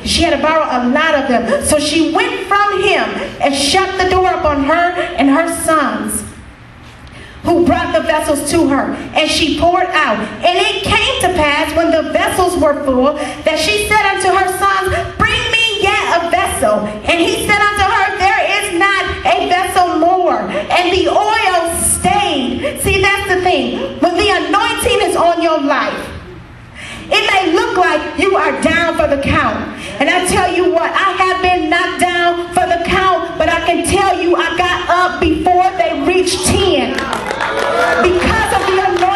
She had to borrow a lot of them. So she went from him and shut the door upon her and her sons, who brought the vessels to her, and she poured out. And it came to pass, when the vessels were full, that she said unto her sons, bring me yet a vessel. And he said unto her, there is not a vessel more. And the oil stayed. See, that's the thing. When the anointing is on your life, it may look like you are down for the count. And I tell you what, I have been knocked down for the count, but I can tell you I got up before they reached 10. Because of the anointing.